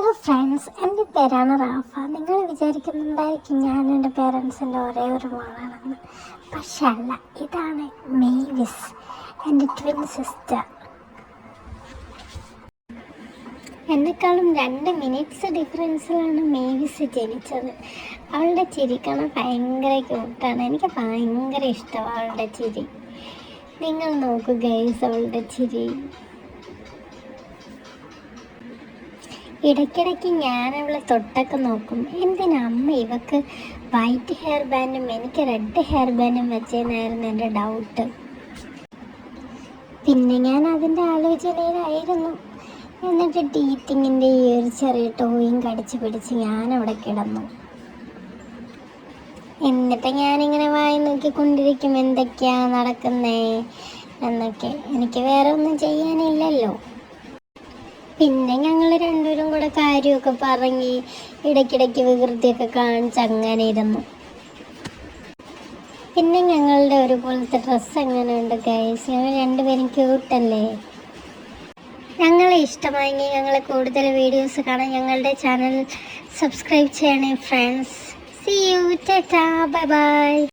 Hello friends, എൻ്റെ പേരാണ് Rafah. നിങ്ങൾ വിചാരിക്കുന്നുണ്ടായിരിക്കും ഞാൻ എൻ്റെ പേരൻസിൻ്റെ ഒരേ ഒരു മോളാണെന്ന്. പക്ഷെ അല്ല, ഇതാണ് മേവിസ്, എൻ്റെ ട്വിൻ സിസ്റ്റർ. എന്നെക്കാളും 2 മിനിറ്റ്സ് ഡിഫറൻസിലാണ് മേവിസ് ജനിച്ചത്. അവളുടെ ചിരിക്കണം ഭയങ്കര ക്യൂട്ടാണ്. എനിക്ക് ഭയങ്കര ഇഷ്ടമാണ് അവളുടെ ചിരി. നിങ്ങൾ നോക്കൂ ഗൈസ്, അവളുടെ ചിരി. ഇടയ്ക്കിടയ്ക്ക് ഞാൻ അവളെ തൊട്ടൊക്കെ നോക്കും. എന്തിനാ അമ്മ ഇവക്ക് വൈറ്റ് ഹെയർ ബാൻഡും എനിക്ക് റെഡ് ഹെയർ ബാൻഡും വെച്ചതെന്നായിരുന്നു എൻ്റെ ഡൗട്ട്. പിന്നെ ഞാൻ അതിൻ്റെ ആലോചനയിലായിരുന്നു. എന്നിട്ട് ടീത്തിങ്ങിൻ്റെ ഈ ഒരു ചെറിയ ടോയും കടിച്ച് പിടിച്ച് ഞാനവിടെ കിടന്നു. എന്നിട്ട് ഞാനിങ്ങനെ വായി നോക്കിക്കൊണ്ടിരിക്കും എന്തൊക്കെയാ നടക്കുന്നേ എന്നൊക്കെ. എനിക്ക് വേറെ ഒന്നും ചെയ്യാനില്ലല്ലോ. പിന്നെ ഞങ്ങൾ രണ്ടുപേരും കൂടെ കാര്യമൊക്കെ പറഞ്ഞ് ഇടയ്ക്കിടയ്ക്ക് വികൃതിയൊക്കെ കാണിച്ച് അങ്ങനെ ഇരുന്നു. പിന്നെ ഞങ്ങളുടെ ഒരുപോലത്തെ ഡ്രസ്സ് എങ്ങനെയുണ്ട് ഗൈസ്? ഞങ്ങൾ രണ്ടുപേരും ക്യൂട്ടല്ലേ? ഞങ്ങളെ ഇഷ്ടമായെങ്കിൽ ഞങ്ങളെ കൂടുതൽ വീഡിയോസ് കാണാൻ ഞങ്ങളുടെ ചാനൽ സബ്സ്ക്രൈബ് ചെയ്യണേ friends. See you, tata, bye by.